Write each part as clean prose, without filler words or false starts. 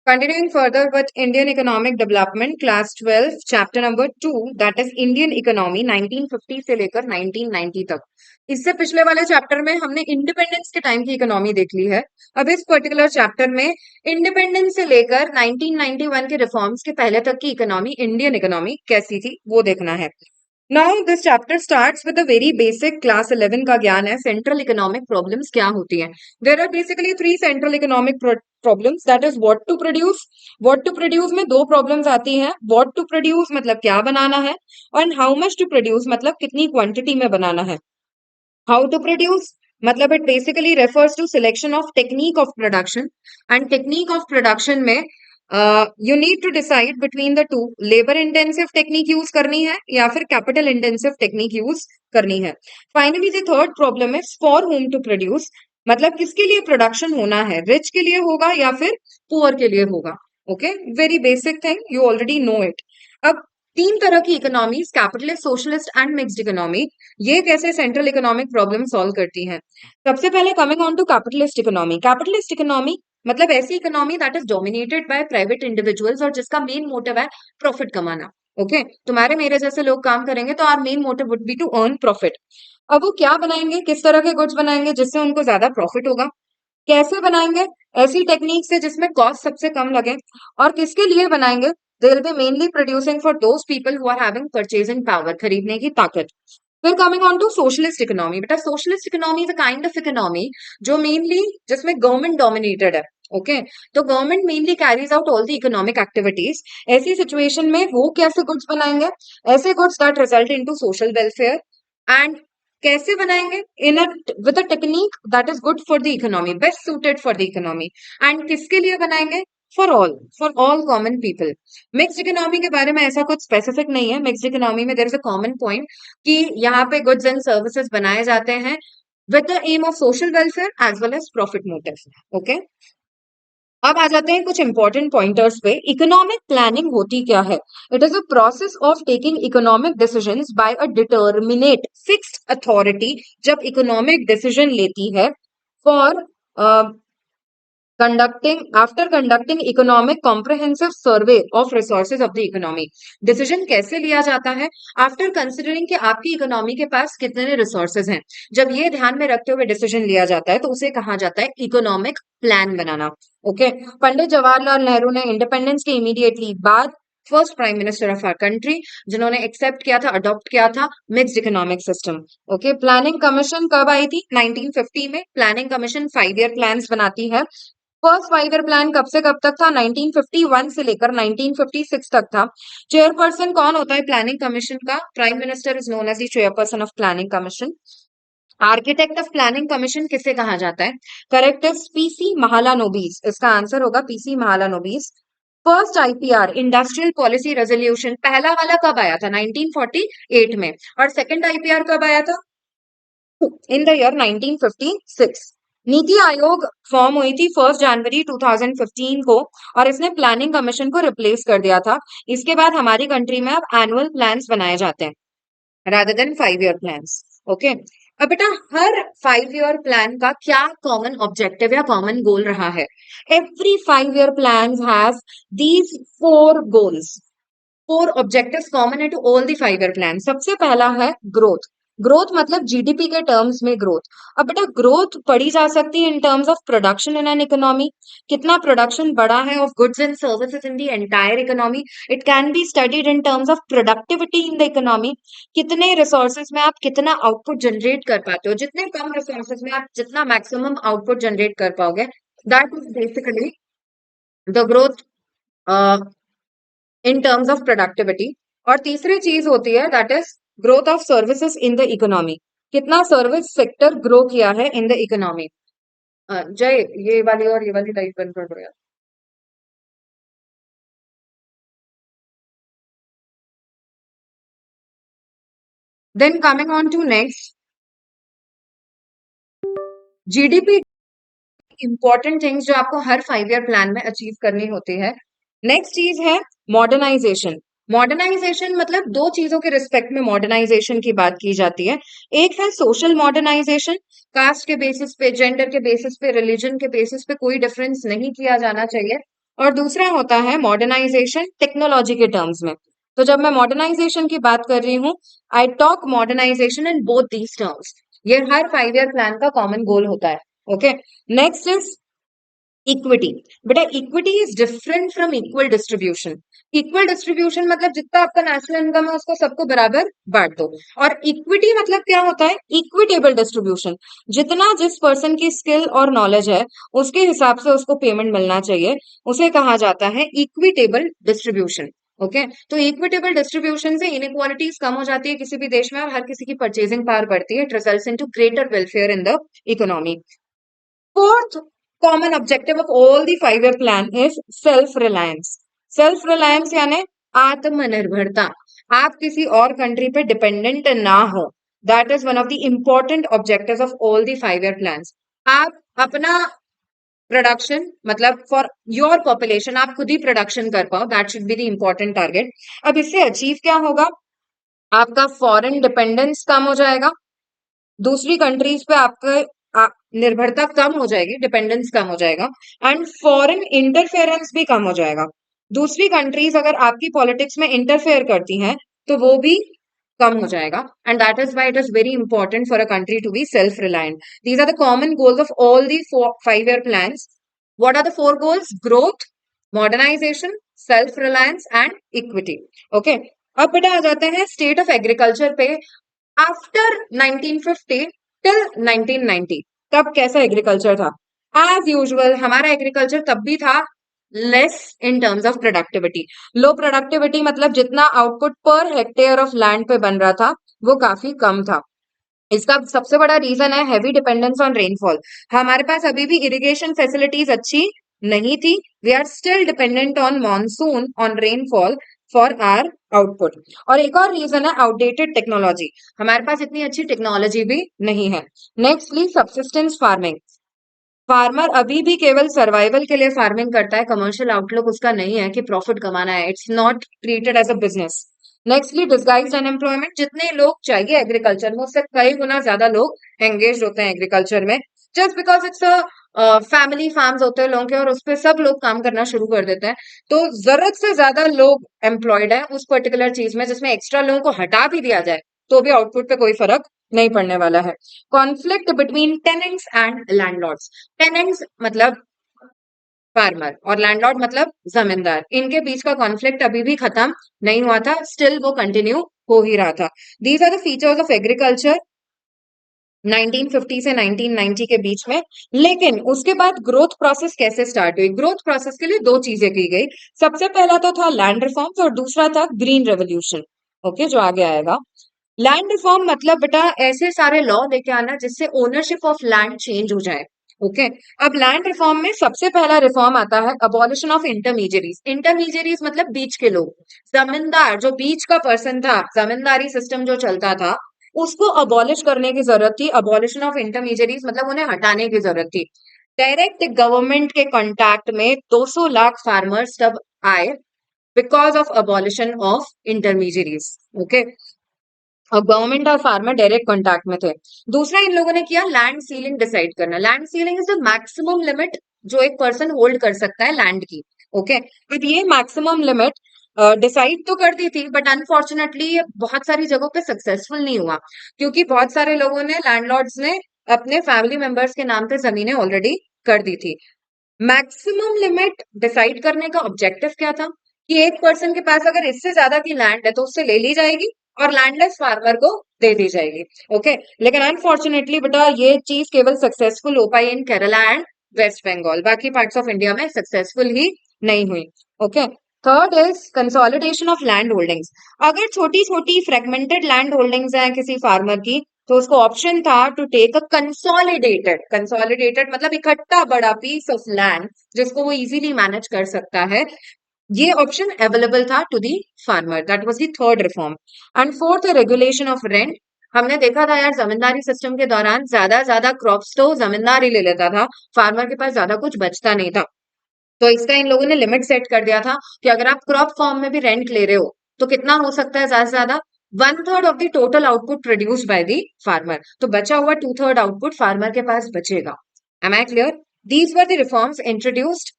Continuing further with Indian economic development, class 12, chapter number 2, that is Indian economy 1950 से लेकर 1990 तक। इससे पिछले वाले चैप्टर में हमने इंडिपेंडेंस के टाइम की इकोनॉमी देख ली है। अब इस पर्टिकुलर चैप्टर में इंडिपेंडेंस से लेकर 1991 के रिफॉर्म्स के पहले तक की इकोनॉमी, इंडियन इकोनॉमी कैसी थी वो देखना है। Now this chapter starts with a very basic class 11 का ज्ञान है, सेंट्रल इकोनॉमिक प्रॉब्लम्स क्या होती हैं। There are basically three central economic problems, that is what to produce में दो प्रॉब्लम्स आती हैं। व्हाट टू प्रोड्यूस मतलब क्या बनाना है, और हाउ मच टू प्रोड्यूस मतलब कितनी क्वांटिटी में बनाना है। हाउ टू प्रोड्यूस मतलब it basically refers to selection of technique of production, and technique of production में you need to decide between the two, labour intensive technique use करनी है या फिर कैपिटल इंटेंसिव टेक्निक यूज करनी है। Finally the third problem is for whom to produce, मतलब किसके लिए प्रोडक्शन होना है, रिच के लिए होगा या फिर पुअर के लिए होगा। Okay, very basic thing, you already know it. अब तीन तरह की economies, capitalist, socialist and mixed economy, ये कैसे सेंट्रल इकोनॉमिक प्रॉब्लम सॉल्व करती हैं। सबसे पहले coming on to capitalist economy. Capitalist economy मतलब ऐसी economy that is dominated by private individuals और जिसका मेन मोटिव है प्रॉफिट कमाना। ओके, तुम्हारे मेरे जैसे लोग काम करेंगे तो our main motive would be to earn profit. अब वो क्या बनाएंगे, किस तरह के गुड्स बनाएंगे जिससे उनको ज्यादा प्रॉफिट होगा, कैसे बनाएंगे, ऐसी टेक्निक से जिसमें कॉस्ट सबसे कम लगे, और किसके लिए बनाएंगे, they will be mainly producing for those people who are having purchasing power, खरीदने की ताकत। फिर coming on to socialist economy. बेटा socialist economy is a kind of economy जो मेनली, जिसमें गवर्नमेंट डोमिनेटेड है। ओके, तो government mainly carries out all the economic activities. ऐसी सिचुएशन में वो कैसे गुड्स बनाएंगे, ऐसे goods that result into social welfare, and कैसे बनाएंगे, in a with a technique that is good for the economy, best suited for the economy, and किसके लिए बनाएंगे, for all common people. Mixed economy के बारे में ऐसा कुछ स्पेसिफिक नहीं है। मिक्स्ड इकोनॉमी में there is a common point कि यहाँ पे गुड्स एंड सर्विसेज बनाए जाते हैं with the aim of social welfare as well as profit motive. Okay, अब आ जाते हैं कुछ इंपॉर्टेंट पॉइंटर्स पे। इकोनॉमिक प्लानिंग होती क्या है। It is a process of taking economic decisions bye a determinate fixed authority, जब इकोनॉमिक डिसीजन लेती है for conducting economic comprehensive survey of resources of the economy। Decision कैसे लिया जाता है, आफ्टर कंसिडरिंग कि आपकी इकोनॉमी के पास कितने रिसोर्सेज हैं। जब ये ध्यान में रखते हुए डिसीजन लिया जाता है तो उसे कहा जाता है इकोनॉमिक प्लान बनाना। ओके, पंडित जवाहरलाल नेहरू ने इंडिपेंडेंस के इमीडिएटली बाद first prime minister of our country, जिन्होंने एक्सेप्ट किया था, अडॉप्ट किया था mixed economic system. Okay, planning commission कब आई थी, 1950 में। प्लानिंग कमीशन 5 ईयर प्लान्स बनाती है। फर्स्ट 5 ईयर प्लान कब से कब तक था, 1951 से लेकर 1956 तक था। चेयरपर्सन कौन होता है प्लानिंग कमीशन का, prime minister is known as the chairperson of planning commission. Architect of planning commission किसे कहा जाता है, करेक्ट इज पीसी महालानोबिस, इसका आंसर होगा PC Mahalanobis. First IPR, industrial policy resolution, पहला वाला कब आया था, 1948 में, और सेकंड आईपीआर कब आया था, in the year 1956। NITI Aayog form हुई थी 1 जनवरी 2015 को, और इसने प्लानिंग कमीशन को रिप्लेस कर दिया था। इसके बाद हमारी कंट्री में अब एनुअल प्लान्स बनाए जाते हैं rather than 5 year plans. Okay, अब बेटा हर 5 ईयर प्लान का क्या कॉमन ऑब्जेक्टिव या कॉमन गोल रहा है। Every 5 year plan have these 4 goals, 4 objectives common है to all the 5 year plan. सबसे पहला है ग्रोथ। ग्रोथ मतलब जीडीपी के टर्म्स में ग्रोथ। अब बेटा ग्रोथ पढ़ी जा सकती है in terms of production in an economy, कितना प्रोडक्शन बढ़ा है of goods and services in the entire economy. It can be studied in terms of productivity in the economy, कितने रिसोर्सेज में आप कितना आउटपुट जनरेट कर पाते हो, जितने कम रिसोर्सेज में आप जितना मैक्सिमम आउटपुट जनरेट कर पाओगे, that is basically the growth in terms of productivity. और तीसरी चीज होती है that is growth of services in the economy, कितना सर्विस सेक्टर ग्रो किया है इन द इकोनॉमी। जय, ये वाली और ये वाली लाइट बंद कर दो यार। Then coming on to next, GDP, important things जो आपको हर 5 ईयर प्लान में अचीव करनी होती है। नेक्स्ट चीज है मॉडर्नाइजेशन। मॉडर्नाइजेशन मतलब दो चीजों के रिस्पेक्ट में मॉडर्नाइजेशन की बात की जाती है। एक है सोशल मॉडर्नाइजेशन, कास्ट के बेसिस पे, जेंडर के बेसिस पे, रिलीजन के बेसिस पे कोई डिफरेंस नहीं किया जाना चाहिए। और दूसरा होता है मॉडर्नाइजेशन टेक्नोलॉजी के टर्म्स में। तो जब मैं मॉडर्नाइजेशन की बात कर रही हूँ, I talk modernization in both these terms. ये हर 5 ईयर प्लान का कॉमन गोल होता है। Okay, next is equity. बेटा equity is different from equal distribution. Equal distribution मतलब जितना आपका नेशनल इनकम है उसको सबको बराबर बांट दो, और इक्विटी मतलब क्या होता है, इक्विटेबल डिस्ट्रीब्यूशन। जितना जिस पर्सन की स्किल और नॉलेज है उसके हिसाब से उसको पेमेंट मिलना चाहिए, उसे कहा जाता है इक्विटेबल डिस्ट्रीब्यूशन। ओके, तो इक्विटेबल डिस्ट्रीब्यूशन से इनइक्वालिटीज कम हो जाती है किसी भी देश में, और हर किसी की परचेजिंग पावर बढ़ती है। It results into greater welfare in the economy. Fourth common objective of all the 5 year plan is self-reliance. Self-reliance यानी आत्मनिर्भरता। आप किसी और कंट्री पे डिपेंडेंट ना हो। That is one of the important objectives of all the 5 year plans. आप अपना प्रोडक्शन मतलब फॉर योर पॉपुलेशन आप खुद ही प्रोडक्शन कर पाओ, that should be the important target. अब इससे अचीव क्या होगा, आपका फॉरेन डिपेंडेंस कम हो जाएगा, दूसरी कंट्रीज पे आपका निर्भरता कम हो जाएगी, डिपेंडेंस कम हो जाएगा, एंड फॉरेन इंटरफेरेंस भी कम हो जाएगा। दूसरी कंट्रीज अगर आपकी पॉलिटिक्स में इंटरफेयर करती हैं तो वो भी कम हो जाएगा, and that is why it is very important for a country to be self reliant. These are the common goals of all the 5 year plans. What are the 4 goals? Growth, modernisation, self reliance and equity. Okay, अब बेटा आ जाते हैं state of agriculture पे। After 1950 till 1990 तब कैसा agriculture था? As usual हमारा एग्रीकल्चर तब भी था less in terms of productivity. Low productivity मतलब जितना output per hectare of land पे बन रहा था वो काफी कम था। इसका सबसे बड़ा रीजन है हैवी डिपेंडेंस ऑन रेनफॉल। हमारे पास अभी भी इरिगेशन फैसिलिटीज अच्छी नहीं थी। We are still dependent on monsoon, on rainfall for our output. और एक और रीजन है आउटडेटेड टेक्नोलॉजी। हमारे पास इतनी अच्छी टेक्नोलॉजी भी नहीं है। Nextly subsistence farming. फार्मर अभी भी केवल सर्वाइवल के लिए फार्मिंग करता है, कमर्शियल आउटलुक उसका नहीं है कि प्रॉफिट कमाना है। It's not treated as a business. Nextly disguised unemployment. जितने लोग चाहिए एग्रीकल्चर में उससे कई गुना ज्यादा लोग एंगेज होते हैं एग्रीकल्चर में, just because it's a family farms होते हैं लोगों के, और उस पर सब लोग काम करना शुरू कर देते हैं। तो जरूरत से ज्यादा लोग एम्प्लॉयड है उस पर्टिकुलर चीज में, जिसमें एक्स्ट्रा लोगों को हटा भी दिया जाए तो भी आउटपुट पे कोई फर्क नहीं पड़ने वाला है। Conflict between tenants and landlords. Tenants मतलब फार्मर और लैंडलॉर्ड मतलब जमींदार, इनके बीच का कॉन्फ्लिक्ट अभी भी खत्म नहीं हुआ था, स्टिल वो कंटिन्यू हो ही रहा था। These are the features of agriculture 1950 से 1990 के बीच में। लेकिन उसके बाद ग्रोथ प्रोसेस कैसे स्टार्ट हुई? ग्रोथ प्रोसेस के लिए दो चीजें की गई। सबसे पहला तो था लैंड रिफॉर्म्स और दूसरा था ग्रीन रेवोल्यूशन। ओके, जो आगे आएगा। लैंड रिफॉर्म मतलब बेटा ऐसे सारे लॉ लेके आना जिससे ओनरशिप ऑफ लैंड चेंज हो जाए। ओके, अब लैंड रिफॉर्म में सबसे पहला रिफॉर्म आता है अबॉलिशन ऑफ इंटरमीडियरीज। इंटरमीडियरीज मतलब बीच के लोग, जमींदार जो बीच का पर्सन था, जमींदारी सिस्टम जो चलता था उसको अबॉलिश करने की जरूरत थी। अबॉलिशन ऑफ इंटरमीडियरीज मतलब उन्हें हटाने की जरूरत थी। डायरेक्ट गवर्नमेंट के कॉन्टैक्ट में 200 लाख फार्मर्स तब आए because of abolition of intermediaries. Okay, और गवर्नमेंट और फार्मर डायरेक्ट कॉन्टैक्ट में थे। दूसरा इन लोगों ने किया लैंड सीलिंग डिसाइड करना। Land ceiling is the maximum limit जो एक पर्सन होल्ड कर सकता है लैंड की। ओके, अब ये मैक्सिमम लिमिट डिसाइड तो कर दी थी, बट अनफॉर्चुनेटली ये बहुत सारी जगहों पे सक्सेसफुल नहीं हुआ, क्योंकि बहुत सारे लोगों ने, लैंडलॉर्ड्स ने अपने फैमिली मेंबर्स के नाम पे जमीनें ऑलरेडी कर दी थी। मैक्सिमम लिमिट डिसाइड करने का ऑब्जेक्टिव क्या था कि एक पर्सन के पास अगर इससे ज्यादा की लैंड है तो उससे ले ली जाएगी और लैंडलेस फार्मर को दे दी जाएगी। ओके, लेकिन अनफॉर्चुनेटली बेटा ये चीज केवल सक्सेसफुल हो पाई इन केरला एंड वेस्ट बंगाल, बाकी पार्ट्स ऑफ इंडिया में सक्सेसफुल ही नहीं हुई। Okay, third is consolidation of land holdings. अगर छोटी छोटी फ्रेगमेंटेड लैंड होल्डिंग्स हैं किसी फार्मर की तो उसको ऑप्शन था to take a consolidated. Consolidated मतलब इकट्ठा बड़ा पीस ऑफ लैंड जिसको वो इजीली मैनेज कर सकता है। ये ऑप्शन अवेलेबल था to the farmer. That was the third reform. And fourth regulation of rent. हमने देखा था यार जमींदारी सिस्टम के दौरान ज्यादा ज्यादा क्रॉप्स तो जमींदार ही ले लेता था, फार्मर के पास ज्यादा कुछ बचता नहीं था। तो इसका इन लोगों ने लिमिट सेट कर दिया था कि अगर आप क्रॉप फॉर्म में भी रेंट ले रहे हो तो कितना हो सकता है ज्यादा से ज्यादा 1/3 of the total output produced by the farmer. तो बचा हुआ 2/3 आउटपुट फार्मर के पास बचेगा। Am I clear? These were the reforms introduced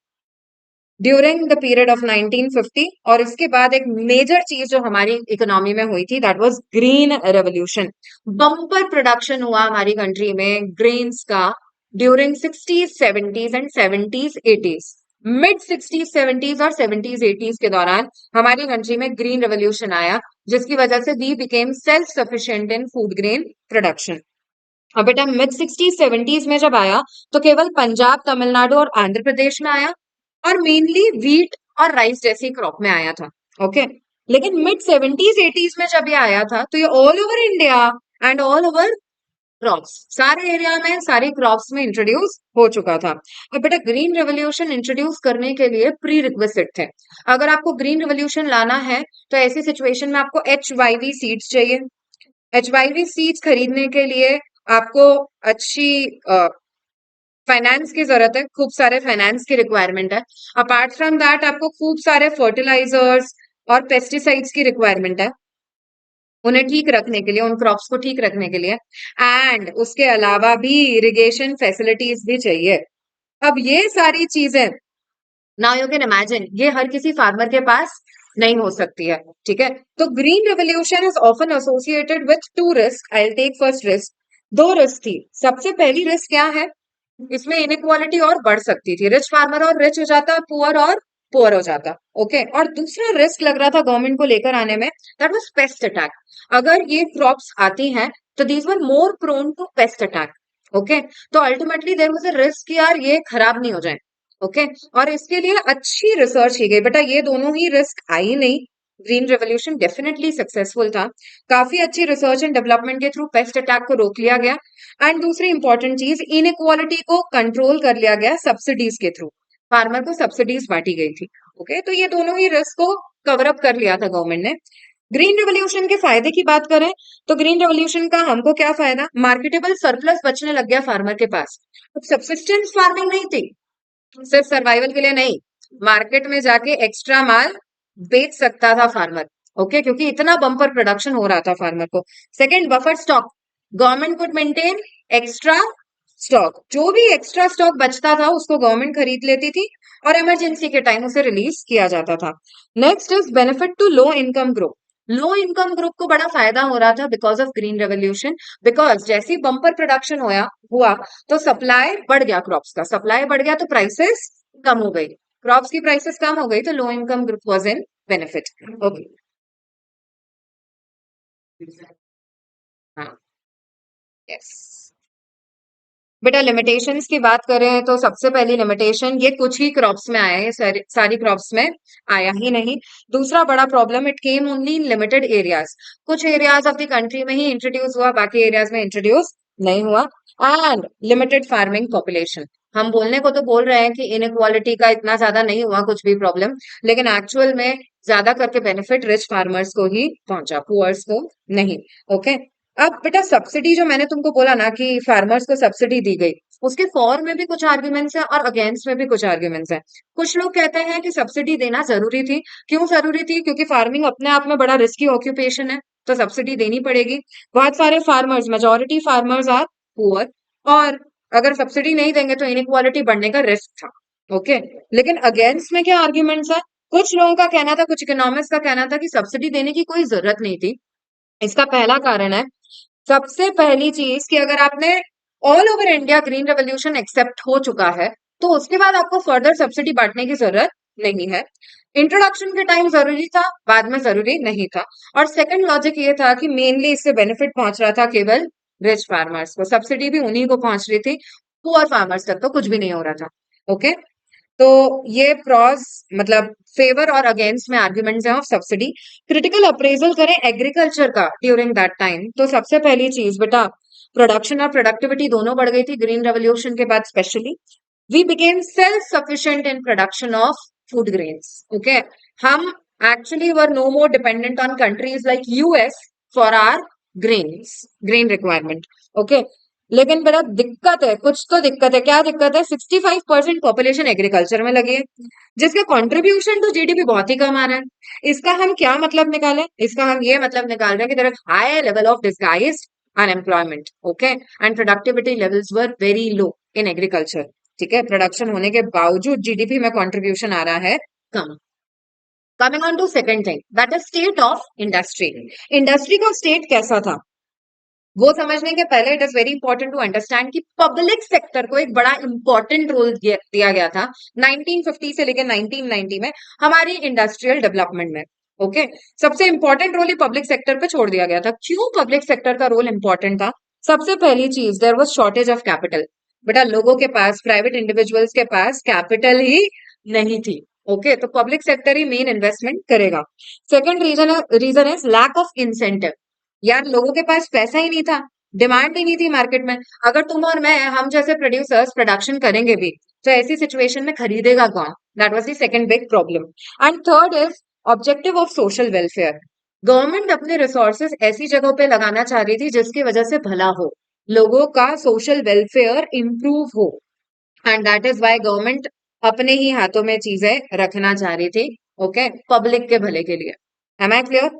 during the period of 1950। और इसके बाद एक मेजर चीज जो हमारी इकोनॉमी में हुई थी that was green revolution. Bumper production हुआ हमारी कंट्री में ग्रेन्स का during 60s 70s and 70s 80s। Mid 60s 70s और 70s 80s के दौरान हमारी कंट्री में ग्रीन रेवोल्यूशन आया, जिसकी वजह से we became self sufficient in food grain production. अब बेटा मिड 60s 70s में जब आया तो केवल पंजाब, तमिलनाडु और आंध्र प्रदेश में आया और मेनली व्हीट और राइस जैसी क्रॉप में आया था। ओके, लेकिन मिड 70s 80s में जब ये आया था तो ये all over India and all over crops, सारे एरिया में सारी क्रॉप्स में इंट्रोड्यूस हो चुका था। अब बेटा ग्रीन रेवोल्यूशन इंट्रोड्यूस करने के लिए प्री रिक्विजिट थे। अगर आपको ग्रीन रेवोल्यूशन लाना है तो ऐसी सिचुएशन में आपको HYV सीड्स चाहिए। HYV सीड्स खरीदने के लिए आपको अच्छी फाइनेंस की जरूरत है, खूब सारे फाइनेंस की रिक्वायरमेंट है। अपार्ट फ्रॉम दैट आपको खूब सारे फर्टिलाइजर्स और पेस्टिसाइड्स की रिक्वायरमेंट है उन्हें ठीक रखने के लिए, उन क्रॉप्स को ठीक रखने के लिए। एंड उसके अलावा भी इरिगेशन फैसिलिटीज भी चाहिए। अब ये सारी चीजें नाउ यू कैन इमेजिन ये हर किसी फार्मर के पास नहीं हो सकती है। ठीक है, तो green revolution is often associated with two risk. I will take first risk. दो रिस्क थी। सबसे पहली रिस्क क्या है, इसमें इनइक्वालिटी और बढ़ सकती थी, रिच फार्मर और रिच हो जाता, पुअर और पुअर हो जाता। ओके, और दूसरा रिस्क लग रहा था गवर्नमेंट को लेकर आने में, दैट वाज पेस्ट अटैक। अगर ये क्रॉप्स आती हैं तो these were more prone to pest attack. Okay, तो ultimately there was a risk कि यार ये खराब नहीं हो जाए। ओके, और इसके लिए अच्छी रिसर्च की गई। बेटा ये दोनों ही रिस्क आई नहीं, ग्रीन रेवोल्यूशन डेफिनेटली सक्सेसफुल था। काफी अच्छी रिसर्च एंड डेवलपमेंट के थ्रू पेस्ट अटैक को रोक लिया गया। एंड दूसरी इंपॉर्टेंट चीज, इनइक्वालिटी को कंट्रोल कर लिया गया सब्सिडीज के थ्रू, फार्मर को सब्सिडीज बांटी गई थी। ओके, तो ये दोनों ही रिस्क को कवर अप कर लिया था गवर्नमेंट ने। ग्रीन रेवोल्यूशन के फायदे की बात करें तो ग्रीन रेवोल्यूशन का हमको क्या फायदा, मार्केटेबल सरप्लस बचने लग गया फार्मर के पास। अब सब्सिस्टेंस फार्मिंग नहीं थी, सिर्फ सर्वाइवल के लिए नहीं, मार्केट में जाके एक्स्ट्रा माल बेच सकता था फार्मर। ओके, क्योंकि इतना बम्पर प्रोडक्शन हो रहा था फार्मर को। Second, buffer stock, government could maintain extra stock. जो भी एक्स्ट्रा स्टॉक बचता था उसको गवर्नमेंट खरीद लेती थी और इमरजेंसी के टाइम उसे रिलीज किया जाता था। Next is benefit to low income group. Low income group को बड़ा फायदा हो रहा था because of green revolution. Because जैसे बम्पर प्रोडक्शन हुआ तो सप्लाई बढ़ गया, क्रॉप्स का सप्लाई बढ़ गया तो प्राइसेस कम हो गई। क्रॉप्स की प्राइसेस कम हो गई तो लो income group was in benefit. Okay, हाँ, यस। बेटा लिमिटेशंस की बात करें तो सबसे पहली लिमिटेशन, ये कुछ ही क्रॉप्स में आया है, सारी क्रॉप्स में आया ही नहीं। दूसरा बड़ा problem, it came only in limited areas. कुछ एरियाज ऑफ द कंट्री में ही इंट्रोड्यूस हुआ, बाकी एरियाज में इंट्रोड्यूस नहीं हुआ। And limited farming population. हम बोलने को तो बोल रहे हैं कि इनइक्वालिटी का इतना ज्यादा नहीं हुआ कुछ भी प्रॉब्लम, लेकिन एक्चुअल में ज्यादा करके बेनिफिट रिच फार्मर्स को ही पहुंचा, पुअर्स को नहीं। ओके, अब बेटा सब्सिडी जो मैंने तुमको बोला ना कि फार्मर्स को सब्सिडी दी गई, उसके फॉर में भी कुछ आर्ग्यूमेंट्स हैं और अगेंस्ट में भी कुछ आर्ग्यूमेंट्स हैं। कुछ लोग कहते हैं कि सब्सिडी देना जरूरी थी। क्यों जरूरी थी, क्योंकि फार्मिंग अपने आप में बड़ा रिस्की ऑक्यूपेशन है तो सब्सिडी देनी पड़ेगी। बहुत सारे farmers, majority farmers are poor, और अगर सब्सिडी नहीं देंगे तो इनइक्वालिटी बढ़ने का रिस्क था। ओके, लेकिन अगेंस्ट में क्या आर्ग्यूमेंट्स है, कुछ लोगों का कहना था, कुछ इकोनॉमिक्स का कहना था कि सब्सिडी देने की कोई जरूरत नहीं थी। इसका पहला कारण है, सबसे पहली चीज कि अगर आपने all over India green revolution accept हो चुका है तो उसके बाद आपको फर्दर सब्सिडी बांटने की जरूरत नहीं है। इंट्रोडक्शन के टाइम जरूरी था, बाद में जरूरी नहीं था। और सेकंड लॉजिक ये था कि मेनली इससे बेनिफिट पहुंच रहा था केवल रिच फार्मर्स को, सब्सिडी भी उन्हीं को पहुंच रही थी, पुअर फार्मर्स तक तो कुछ भी नहीं हो रहा था। ओके, तो ये प्रॉस मतलब फेवर और अगेंस्ट में आर्ग्यूमेंट्स हैं ऑफ सब्सिडी। क्रिटिकल अप्रेजल करें एग्रीकल्चर का ड्यूरिंग दैट टाइम तो सबसे पहली चीज बेटा, प्रोडक्शन और प्रोडक्टिविटी दोनों बढ़ गई थी ग्रीन रेवोल्यूशन के बाद। Specially we became self sufficient in production of food grains. Okay, हम actually were no more dependent on countries like US for our grain requirement. Okay, लेकिन बेटा दिक्कत है, कुछ तो दिक्कत है। क्या दिक्कत है, 65% पॉपुलेशन एग्रीकल्चर में लगी है, जिसका कंट्रीब्यूशन टू जीडीपी बहुत ही कम आ रहा है। इसका हम क्या मतलब निकालें, इसका हम ये मतलब निकाल रहे हैं कि there is high level of disguised unemployment. Okay, and productivity levels were very low in agriculture. ठीक है, प्रोडक्शन होने के बावजूद जीडीपी में कंट्रीब्यूशन आ रहा है कम। Coming on to second thing that is state of industry. Industry का स्टेट कैसा था वो समझने के पहले it is very important to understand कि पब्लिक सेक्टर को एक बड़ा इंपॉर्टेंट रोल दिया गया था 1950 से लेकर 1990 में हमारी इंडस्ट्रियल डेवलपमेंट में। ओके, सबसे इंपॉर्टेंट रोल ही पब्लिक सेक्टर पे छोड़ दिया गया था। क्यों पब्लिक सेक्टर का रोल इंपॉर्टेंट था? सबसे पहली चीज, there was shortage of capital. बेटा लोगों के पास, प्राइवेट इंडिविजुअल्स के पास कैपिटल ही नहीं थी। ओके, तो पब्लिक सेक्टर ही मेन इन्वेस्टमेंट करेगा। Second reason is lack of incentive. यार लोगों के पास पैसा ही नहीं था, डिमांड ही नहीं थी मार्केट में। अगर तुम और मैं, हम जैसे प्रोड्यूसर्स प्रोडक्शन करेंगे भी, तो ऐसी सिचुएशन में खरीदेगा कौन? That was the second big problem. And third is objective of social welfare. Government अपने रिसोर्सेज ऐसी जगहों पे लगाना चाह रही थी जिसकी वजह से भला हो, लोगों का सोशल वेलफेयर इंप्रूव हो। And that is why government अपने ही हाथों में चीजें रखना चाह रही थी। ओके, पब्लिक के भले के लिए। Am I clear?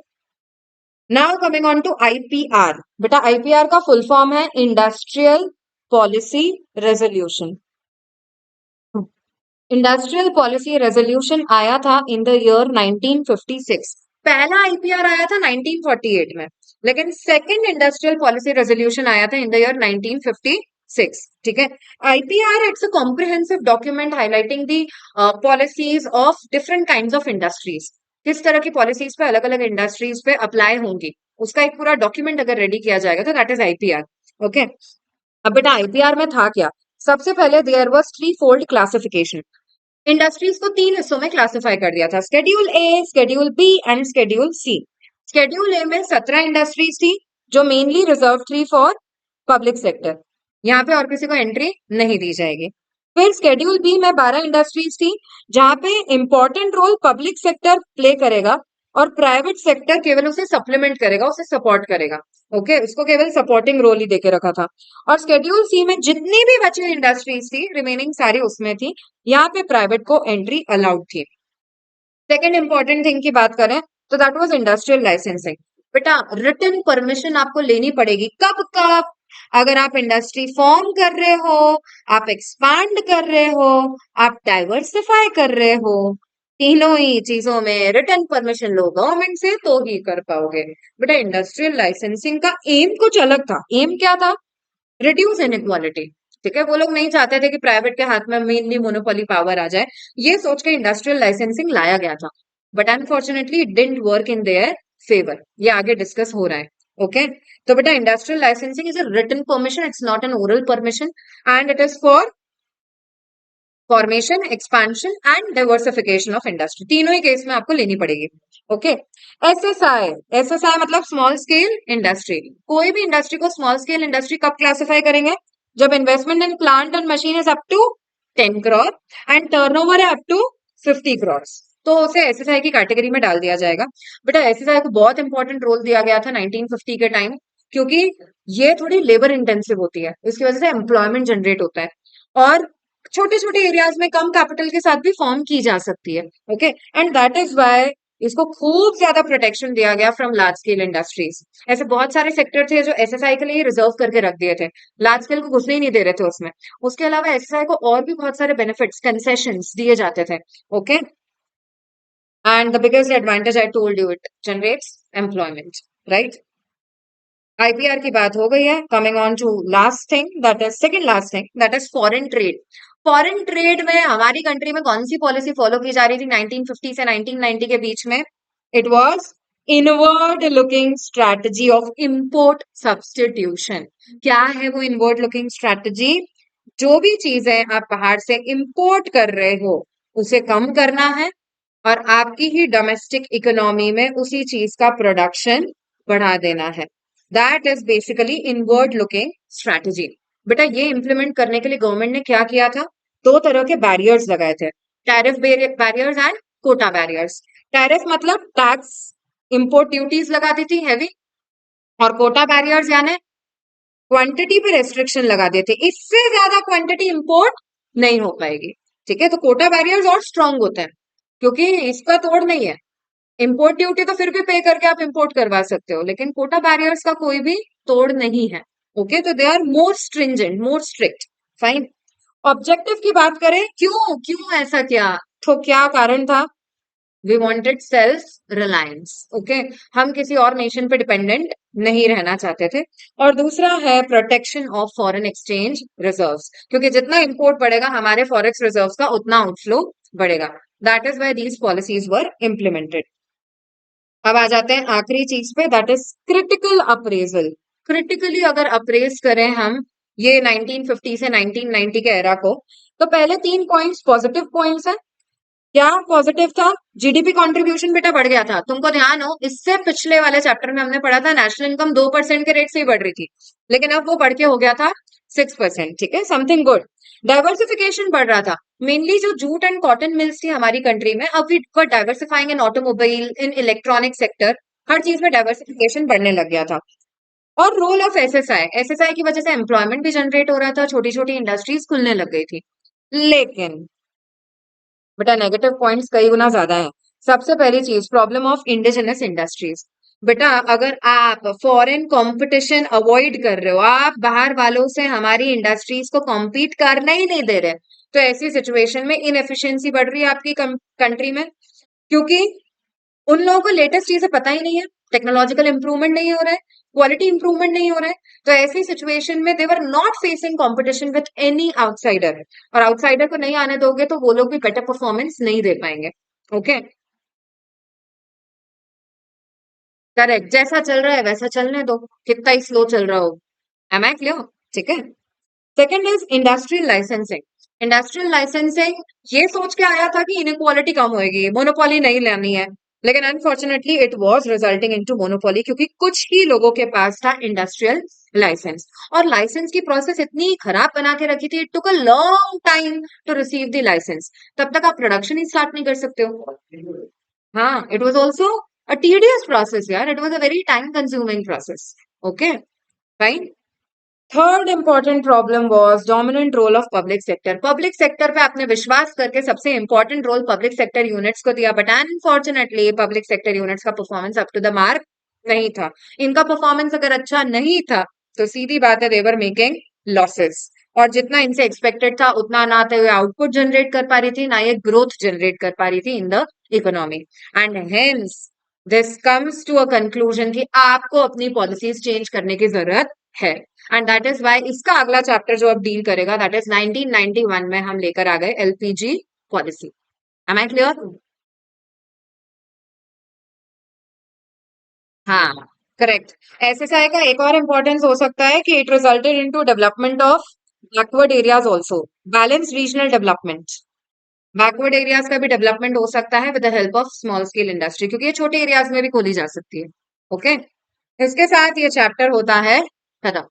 Now coming on to IPR. बेटा आईपीआर का फुल फॉर्म है industrial policy resolution. Industrial policy resolution आया था इन द ईयर 1956। पहला आईपीआर आया था 1948 में, लेकिन सेकंड इंडस्ट्रियल पॉलिसी रेजोल्यूशन आया था इन द ईयर 1956। ठीक है, IPR it's a comprehensive document highlighting the policies of different kinds of industries. किस तरह की पॉलिसीज पे अलग अलग इंडस्ट्रीज पे अप्लाई होंगी, उसका एक पूरा डॉक्यूमेंट अगर रेडी किया जाएगा तो दैट इज आईपीआर। ओके, अब बेटा आईपीआर में था क्या? सबसे पहले there was three fold classification. Industries को तीन हिस्सों में क्लासिफाई कर दिया था, schedule A, schedule B and schedule C. Schedule A में 17 इंडस्ट्रीज थी जो मेनली रिजर्व थी फॉर पब्लिक सेक्टर, यहाँ पे और किसी को एंट्री नहीं दी जाएगी। फिर शेड्यूल बी में 12 इंडस्ट्रीज थी जहां पे important role public sector play करेगा और प्राइवेट सेक्टर केवल उसे सप्लीमेंट करेगा, उसे सपोर्ट करेगा। ओके, उसको केवल सपोर्टिंग रोल ही देके रखा था। और शेड्यूल सी में जितनी भी बची हुई इंडस्ट्रीज थी, रिमेनिंग सारी उसमें थी, यहाँ पे प्राइवेट को एंट्री अलाउड थी। सेकेंड इंपॉर्टेंट थिंग की बात करें तो दैट वाज इंडस्ट्रियल लाइसेंसिंग। बेटा रिटन परमिशन आपको लेनी पड़ेगी। कब कब? अगर आप इंडस्ट्री फॉर्म कर रहे हो, आप एक्सपांड कर रहे हो, आप डाइवर्सिफाई कर रहे हो, तीनों ही चीजों में रिटन परमिशन लो गवर्नमेंट से तो ही कर पाओगे। बेटा इंडस्ट्रियल लाइसेंसिंग का एम कुछ अलग था। एम क्या था? Reduce inequality. ठीक है, वो लोग नहीं चाहते थे कि प्राइवेट के हाथ में मेनली मोनोपोली पावर आ जाए, ये सोच के इंडस्ट्रियल लाइसेंसिंग लाया गया था। But unfortunately it didn't work in their favour. ये आगे डिस्कस हो रहा है। ओके, तो बेटा industrial licensing is a written permission, it's not an oral permission, and it is for formation, expansion and diversification of industry. तीनों ही case में आपको लेनी पड़ेगी। Okay, SSI. एसएसआई मतलब स्मॉल स्केल इंडस्ट्री। कोई भी इंडस्ट्री को स्मॉल स्केल इंडस्ट्री कब क्लासिफाई करेंगे? जब investment in plant and machine is up to 10 crore and turnover है अप टू 50 करोड़, तो उसे एसएसआई की कैटेगरी में डाल दिया जाएगा। बेटा एसएसआई को बहुत इंपॉर्टेंट रोल दिया गया था 1950 के टाइम, क्योंकि ये थोड़ी लेबर इंटेंसिव होती है, इसकी वजह से एम्प्लॉयमेंट जनरेट होता है और छोटे छोटे एरियाज में कम कैपिटल के साथ भी फॉर्म की जा सकती है। Okay, and that is why इसको खूब ज्यादा प्रोटेक्शन दिया गया फ्रॉम लार्ज स्केल इंडस्ट्रीज। ऐसे बहुत सारे सेक्टर थे जो एसएसआई के लिए रिजर्व करके रख दिए थे, लार्ज स्केल को घुसने ही नहीं दे रहे थे उसमें। उसके अलावा एसएसआई को और भी बहुत सारे बेनिफिट्स, कंसेशंस दिए जाते थे। Okay, and the biggest advantage I told you, it generates employment, right? IPR की बात हो गई है। Coming on to last thing, that is second last thing, that is foreign trade. Foreign trade में हमारी कंट्री में कौन सी पॉलिसी फॉलो की जा रही थी 1950 से 1990 के बीच में? It was inward looking strategy of import substitution. क्या है वो इनवर्ड लुकिंग स्ट्रैटेजी? जो भी चीजें आप बाहर से इंपोर्ट कर रहे हो उसे कम करना है और आपकी ही डोमेस्टिक इकोनॉमी में उसी चीज का प्रोडक्शन बढ़ा देना है। That is basically inward looking strategy. बेटा ये इंप्लीमेंट करने के लिए गवर्नमेंट ने क्या किया था? दो तरह के बैरियर्स लगाए थे, tariff barriers and quota barriers. Tariff मतलब टैक्स, इंपोर्ट ड्यूटीज लगा दी थी हैवी, और कोटा बैरियर्स यानी क्वांटिटी पे रेस्ट्रिक्शन लगा देते, इससे ज्यादा क्वांटिटी इंपोर्ट नहीं हो पाएगी। ठीक है, तो कोटा बैरियर्स और स्ट्रांग होते हैं क्योंकि इसका तोड़ नहीं है। इंपोर्ट ड्यूटी तो फिर भी पे करके आप इंपोर्ट करवा सकते हो, लेकिन कोटा बैरियर्स का कोई भी तोड़ नहीं है। ओके, तो they are more stringent, more strict. Fine. Objective की बात करें, क्यों क्यों ऐसा किया, तो क्या कारण था? We wanted self reliance. Okay, हम किसी और नेशन पे डिपेंडेंट नहीं रहना चाहते थे। और दूसरा है protection of foreign exchange reserves, क्योंकि जितना इंपोर्ट बढ़ेगा हमारे फॉरेक्स रिजर्व्स का उतना आउटफ्लो बढ़ेगा। That is why these policies were implemented. अब आ जाते हैं आखिरी चीज पे, that is critical appraisal. Critically अगर अप्रेज करें हम ये 1950 से 1990 के एरा को, तो पहले 3 पॉइंट्स पॉजिटिव पॉइंट्स हैं। क्या पॉजिटिव था? जीडीपी कंट्रीब्यूशन बेटा बढ़ गया था। तुमको ध्यान हो, इससे पिछले वाले चैप्टर में हमने पढ़ा था नेशनल इनकम 2% के रेट से ही बढ़ रही थी, लेकिन अब वो बढ़ के हो गया था 6%। ठीक है, समथिंग गुड। डाइवर्सिफिकेशन बढ़ रहा था। मेनली जो जूट एंड कॉटन मिल्स थी हमारी कंट्री में, अब we were diversifying in automobile, in electronic sector, हर चीज में डाइवर्सिफिकेशन बढ़ने लग गया था। और रोल ऑफ एसएसआई, एसएसआई की वजह से एम्प्लॉयमेंट भी जनरेट हो रहा था, छोटी छोटी इंडस्ट्रीज खुलने लग गई थी। लेकिन बेटा नेगेटिव पॉइंट्स कई गुना ज्यादा है। सबसे पहली चीज, प्रॉब्लम ऑफ इंडिजिनस इंडस्ट्रीज। बेटा अगर आप फॉरेन कंपटीशन अवॉइड कर रहे हो, आप बाहर वालों से हमारी इंडस्ट्रीज को कॉम्पीट करना ही नहीं दे रहे, तो ऐसी सिचुएशन में इनएफिशिएंसी बढ़ रही है आपकी कंट्री में, क्योंकि उन लोगों को लेटेस्ट चीजें पता ही नहीं है, टेक्नोलॉजिकल इंप्रूवमेंट नहीं हो रहा है, क्वालिटी इंप्रूवमेंट नहीं हो रहा है। तो ऐसी सिचुएशन में they were not facing competition with any outsider, और आउटसाइडर को नहीं आने दोगे तो वो लोग भी बेटर परफॉर्मेंस नहीं दे पाएंगे। ओके, करेक्ट, जैसा चल रहा है वैसा चलने दो, कितना ही स्लो चल रहा हो। Am I clear? ठीक है। Second is industrial licensing. Industrial licensing ये सोच के आया था कि इनक्वालिटी कम होगी, मोनोपोली नहीं लेनी है, लेकिन unfortunately it was resulting into monopoly, क्योंकि कुछ ही लोगों के पास था इंडस्ट्रियल लाइसेंस। और लाइसेंस की प्रोसेस इतनी खराब बना के रखी थी, it took a long time to receive the license. तब तक आप प्रोडक्शन ही स्टार्ट नहीं कर सकते हो। हाँ, it was also a tedious process यार, it was a very time consuming process. Okay, fine. Third important problem was dominant role of public sector. Public sector पे आपने विश्वास करके सबसे important role public sector units को दिया, but unfortunately public sector units का performance up to the mark नहीं था। इनका परफॉर्मेंस अगर अच्छा नहीं था तो सीधी बात है, देवर मेकिंग लॉसेस। और जितना इनसे एक्सपेक्टेड था उतना ना तो ये आउटपुट जनरेट कर पा रही थी, ना ये ग्रोथ जनरेट कर पा रही थी in the economy. And hence this comes to a conclusion कि आपको अपनी पॉलिसीज चेंज करने की जरूरत है। एंड दैट इज वाई इसका अगला चैप्टर जो अब डील करेगा, दैट इज 1991 में हम लेकर आ गए LPG policy. Am I clear? हाँ, करेक्ट। एसएसआई का एक और इम्पोर्टेंस हो सकता है कि it resulted into development of backward areas also, balance regional development. Backward areas का भी डेवलपमेंट हो सकता है with the help of small scale industry, क्योंकि ये छोटे एरियाज में भी खोली जा सकती है। ओके, इसके साथ ये चैप्टर होता है खत्म।